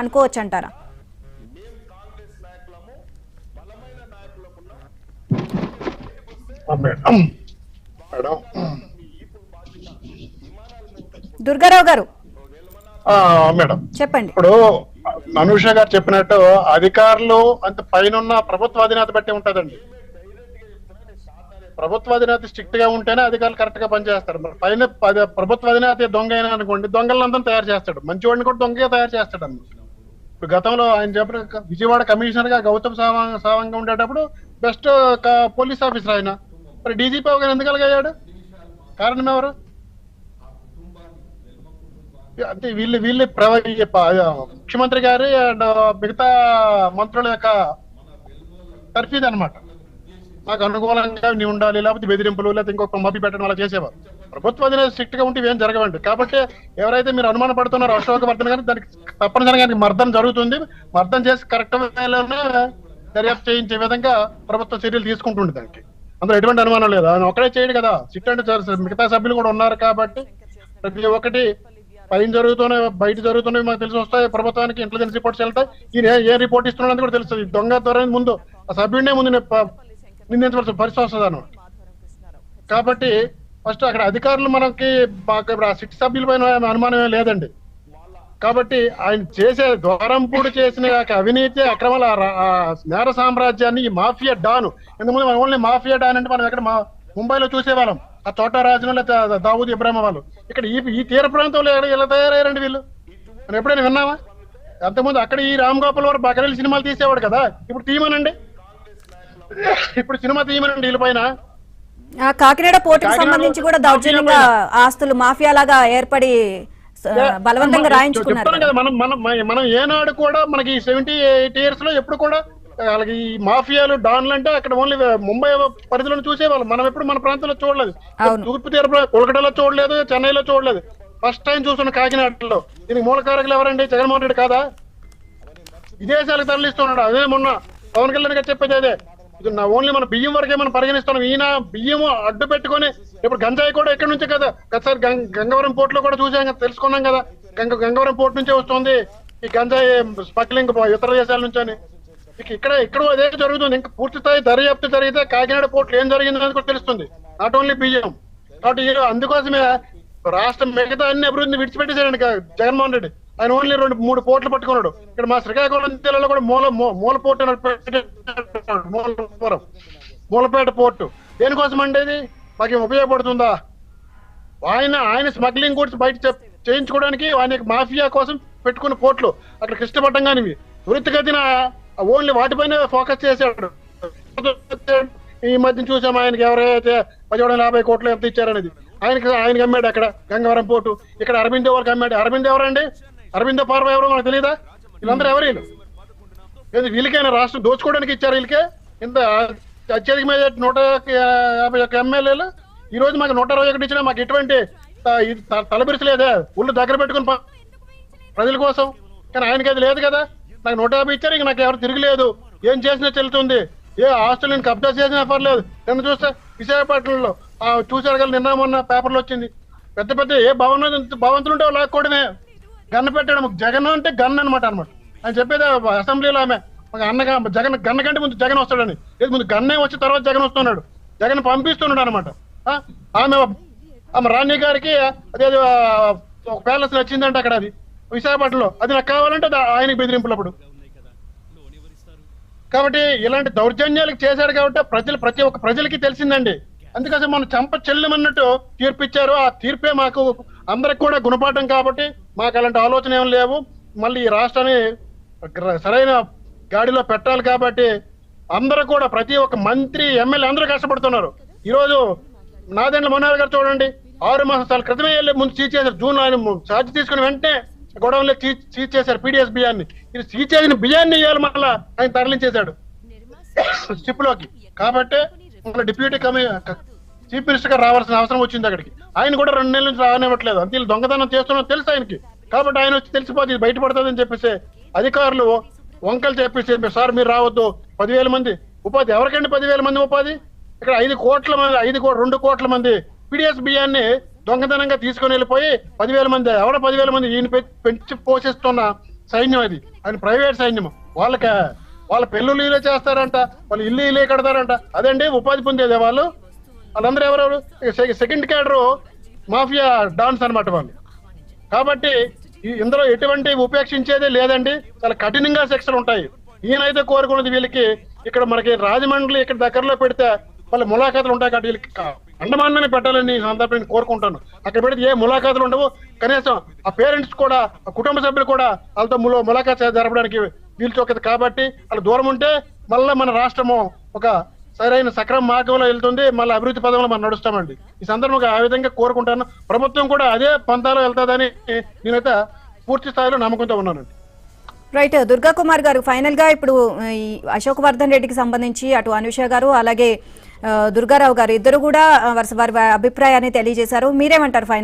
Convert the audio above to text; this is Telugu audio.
అనుకోవచ్చు అంటారా? దుర్గారావు గారు మేడం చెప్పండి. ఇప్పుడు అనూష గారు చెప్పినట్టు అధికారులు అంత పైన ప్రభుత్వ అధినేత బట్టి ఉంటదండి. ప్రభుత్వ అధినేత స్ట్రిక్ట్ గా ఉంటేనే అధికారులు కరెక్ట్ గా పనిచేస్తారు. మరి పైన ప్రభుత్వ అధినేత దొంగ అయినా అనుకోండి, దొంగలందరూ తయారు చేస్తాడు, మంచి వాడిని కూడా దొంగగా తయారు చేస్తాడు అన్నమాట. ఇప్పుడు గతంలో ఆయన చెప్పిన విజయవాడ కమిషనర్ గా గౌతమ్ సావంగా ఉండేటప్పుడు బెస్ట్ పోలీస్ ఆఫీసర్ ఆయన. మరి డీజీపీ అవగానే ఎందుకు అయ్యాడు? కారణం ఎవరు? అంటే వీళ్ళు ముఖ్యమంత్రి గారి అండ్ మిగతా మంత్రుల యొక్క తర్ఫీదు అనమాట. నాకు అనుకూలంగా నీ ఉండాలి, లేకపోతే బెదిరింపులు, లేకపోతే ఇంకొక మభ్య పెట్టడం అలా చేసేవారు. ప్రభుత్వం అనేది స్ట్రిక్ట్ గా ఉంటే ఏం జరగవండి. కాబట్టి ఎవరైతే మీరు అనుమాన పడుతున్నారో అశోకవర్ధన్ గారిని, దానికి తప్పనిసరిగా మర్దన జరుగుతుంది. మర్దన చేసి కరెక్ట్ వేలోనే దర్యాప్తు చేయించే విధంగా ప్రభుత్వం చర్యలు తీసుకుంటుంది. దానికి అందులో ఎటువంటి అనుమానం లేదు. ఆయన ఒకటే చేయడు కదా, సిట్ అంటే మిగతా సభ్యులు కూడా ఉన్నారు. కాబట్టి ప్రతి ఒక్కటి పైన జరుగుతున్నాయి, బయట జరుగుతున్నాయి మాకు తెలిసి వస్తాయి. ప్రభుత్వానికి ఇంటెలిజెన్స్ రిపోర్ట్స్ వెళ్తాయి. ఈయన ఏ రిపోర్ట్ ఇస్తున్నాడని కూడా తెలుస్తుంది. దొంగ త్వర ముందు ఆ సభ్యుడినే ముందు నిందించవలసిన పరిస్థితి వస్తుంది అన్నమాట. కాబట్టి ఫస్ట్ అక్కడ అధికారులు మనకి సిట్ సభ్యుల పైన అనుమానమే లేదండి. కాబట్టి ఆయన చేసే ద్వారంపూడి చేసిన అవినీతి అక్రమాల నేర సామ్రాజ్యాన్ని ఈ మాఫియా డాను, ఎందుకంటే మనం ఓన్లీ మాఫియా డాన్ అంటే మనం ఎక్కడ ముంబైలో చూసేవాళ్ళం, ఆ చోటా రాజును లేదా దావూద్ ఇబ్రాహిం వాళ్ళు. ఇక్కడ ఈ తీర ప్రాంతంలో ఎలా తయారయ్యారండి వీళ్ళు? మనం ఎప్పుడైనా విన్నావా? అంతకుముందు అక్కడ ఈ రామ్ గోపాల్ వారు బకరీలు సినిమాలు తీసేవాడు కదా, ఇప్పుడు తీయమనండి, ఇప్పుడు సినిమా తీయమనండి వీళ్ళ పైన. కాకినాడ పోర్టుకు సంబంధించి కూడా దౌర్జన్యంగా ఆస్తులు మాఫియా లాగా ఏర్పడి బలవంతంగా రాయించుకున్నారు కదా. మనం ఏనాడు కూడా మనకి 78 years లో ఎప్పుడు కూడా వాళ్ళకి ఈ మాఫియాలు డాన్లు అంటే అక్కడ ఓన్లీ ముంబై పరిధిలో చూసేవాళ్ళం. మనం ఎప్పుడు మన ప్రాంతంలో చూడలేదు. తూర్పు తీర కోల్కతాలో చూడలేదు, చెన్నైలో చూడలేదు. ఫస్ట్ టైం చూస్తున్న కాకినాడలో. దీనికి మూల కారకులు ఎవరండి? జగన్మోహన్ రెడ్డి కాదా? విదేశాలకు తరలిస్తున్నాడు. అదే మొన్న పవన్ కళ్యాణ్ గారు చెప్పేది అదే. ఇది ఓన్లీ మన బియ్యం వరకే మనం పరిగణిస్తున్నాం. ఈయన బియ్యం అడ్డు పెట్టుకుని ఇప్పుడు గంజాయి కూడా ఎక్కడి నుంచే కదా, ఒకసారి గంగవరం పోర్ట్ లో కూడా చూసాం కదా, తెలుసుకున్నాం కదా. గంగవరం పోర్ట్ నుంచే వస్తుంది ఈ గంజాయి స్మగ్లింగ్ ఇతర దేశాల నుంచి అని. ఇక్కడ అదే జరుగుతుంది. ఇంకా పూర్తి స్థాయి దర్యాప్తు జరిగితే కాకినాడ పోర్టులో ఏం జరిగింది అనేది కూడా తెలుస్తుంది. నాట్ ఓన్లీ బియ్యం. కాబట్టి అందుకోసమే రాష్ట్రం మిగతా అన్ని అభివృద్ధిని విడిచిపెట్టేసాడు జగన్మోహన్ రెడ్డి. ఆయన ఓన్లీ 2-3 పోర్టులు పట్టుకున్నాడు. ఇక్కడ మా శ్రీకాకుళం జిల్లాలో కూడా మూల పోర్టు, మూలపేట పోర్టు దేనికోసం అండి? మాకు ఉపయోగపడుతుందా? ఆయన స్మగ్లింగ్ గురించి బయట చేయించుకోవడానికి ఆయన మాఫియా కోసం పెట్టుకున్న పోర్టులు అక్కడ కృష్ణపట్నం కానివి త్వరితగతిన ఓన్లీ వాటిపైన ఫోకస్ చేశాడు. ఈ మధ్య చూసాం ఆయనకి ఎవరైతే 1750 కోట్లు ఎంత ఇచ్చారనేది ఆయనకి అమ్మాడు అక్కడ గంగవరం పోర్టు. ఇక్కడ అరవిందో వాళ్ళకి అమ్మాడు. అరవింద్ ఎవరండి? అరవిందో పార్వ ఎవరో మనకు తెలియదా? వీళ్ళందరూ ఎవరు? వీళ్ళకైనా రాష్ట్రం దోచుకోవడానికి ఇచ్చారు. వీళ్ళకే ఇంత అత్యధిక మీద 151 ఎమ్మెల్యేలు. ఈ రోజు మాకు 121 ఇచ్చినా మాకు ఎటువంటి తలబిరిచలేదే, ఒళ్ళు దగ్గర పెట్టుకుని ప్రజల కోసం. కానీ ఆయనకి అది లేదు కదా. నాకు 150 ఇచ్చారు, ఇంక నాకు ఎవరు తిరగలేదు, ఏం చేసినా చెల్లుతుంది, ఏ ఆస్తులను కబ్జా చేసినా పర్లేదు. నిన్న చూస్తే విశాఖపట్నంలో చూసారు కదా, నిన్న మొన్న పేపర్లో వచ్చింది. పెద్ద పెద్ద ఏ భవంతులు ఉంటే లాక్కోవడమే, గన్న పెట్టడం. జగన్ అంటే గన్ అనమాట. ఆయన చెప్పేది అసెంబ్లీలో ఆమె అన్నగా జగన్ గన్న కంటే ముందు జగన్ వస్తాడని. లేదు, ముందు గన్నే వచ్చి తర్వాత జగన్ వస్తున్నాడు, జగన్ పంపిస్తున్నాడు అనమాట. ఆమె రాణి గారికి అదే ఒక ప్యాలెస్ నచ్చిందంటే అక్కడ, అది విశాఖపట్నంలో, అది నాకు కావాలంటే ఆయనకి బెదిరింపులు అప్పుడు. కాబట్టి ఇలాంటి దౌర్జన్యాలకు చేశాడు కాబట్టి ప్రతి ఒక్క ప్రజలకి తెలిసిందండి. అందుకోసం మనం చంప చెల్లెమన్నట్టు తీర్పు ఇచ్చారు. ఆ తీర్పే మాకు అందరికి కూడా గుణపాఠం. కాబట్టి మాకు అలాంటి ఆలోచన ఏం లేవు. మళ్ళీ ఈ రాష్ట్రాన్ని సరైన గాడిలో పెట్టాలి. కాబట్టి అందరూ కూడా ప్రతి ఒక్క మంత్రి, ఎమ్మెల్యే అందరూ కష్టపడుతున్నారు. ఈరోజు నాదెండ్ల మనోహర్ గారు చూడండి, 6 మాసాల క్రితమే వెళ్ళి ముందు సీజ్ చేశారు. జూన్ ఆయన ఛార్జ్ తీసుకుని వెంటనే గొడవలో సీజ్ చేశారు పీడిఎస్ బియ్యాన్ని. ఇది సీజ్ చేసిన బియ్యాన్ని ఇవ్వాలి మళ్ళా ఆయన తరలించేశాడు షిప్ లోకి. కాబట్టి మళ్ళీ డిప్యూటీ చీఫ్ మినిస్టర్ గారు రావాల్సిన అవసరం వచ్చింది అక్కడికి. ఆయన కూడా 2 నెలల నుంచి రానివ్వట్లేదు. అంతే దొంగతనం చేస్తున్నా తెలుసు ఆయనకి. కాబట్టి ఆయన వచ్చి తెలిసిపోతుంది, బయటపడుతుంది అని చెప్పేసి అధికారులు వంకలు చెప్పేసి, సార్ మీరు రావద్దు, 10,000 మంది ఉపాధి. ఎవరికండి 10,000 మంది ఉపాధి? ఇక్కడ 2 కోట్ల మంది పీడిఎస్ బియ్యాన్ని దొంగతనంగా తీసుకుని వెళ్ళిపోయి 10,000 మంది. ఎవరో 10,000 మంది ఈయన పెంచి పోషిస్తున్న సైన్యం అది, ఆయన ప్రైవేట్ సైన్యం. వాళ్ళ పెళ్ళిళ్ళు ఇల్లే చేస్తారంట, వాళ్ళు ఇల్లు ఇల్లే కడతారంట. అదండి ఉపాధి పొందేది వాళ్ళు. వాళ్ళందరూ ఎవరెవరు సెకండ్ క్యాడర్ మాఫియా డాన్స్ అనమాట వాళ్ళు. కాబట్టి ఇందులో ఎటువంటి ఉపేక్షించేదే లేదండి, చాలా కఠినంగా శిక్షలు ఉంటాయి. ఈయనైతే కోరుకున్నది వీళ్ళకి ఇక్కడ మనకి రాజమండ్రి ఇక్కడ దగ్గరలో పెడితే వాళ్ళ ములాఖాతులు ఉంటాయి కాబట్టి వీళ్ళకి అండమాన్ని పెట్టాలని సందర్భంగా కోరుకుంటాను. అక్కడ పెడితే ఏ ములాఖాతులు ఉండవు, కనీసం ఆ పేరెంట్స్ కూడా ఆ కుటుంబ సభ్యులు కూడా వాళ్ళతో ములాఖాత్ జరపడానికి వీలు చోకదు. కాబట్టి వాళ్ళు దూరం ఉంటే మళ్ళీ మన రాష్ట్రము ఒక సరైన సక్రమ మార్గంలో వెళ్తుంది, మళ్ళీ అభివృద్ధి పదంలో మనం నడుస్తామండి. ఈ సందర్భంగా ఆ విధంగా కోరుకుంటాను. ప్రభుత్వం కూడా అదే పంతాలో వెళ్తాదని నేనైతే పూర్తి స్థాయిలో నమ్మకంతో ఉన్నానండి. రైట్. దుర్గా కుమార్ గారు, ఫైనల్ గా ఇప్పుడు ఈ అశోక్ వర్ధన్ రెడ్డికి సంబంధించి అటు అనుష గారు అలాగే దుర్గారావు గారు ఇద్దరు కూడా వారి అభిప్రాయాన్ని తెలియజేశారు. మీరేమంటారు ఫైనల్?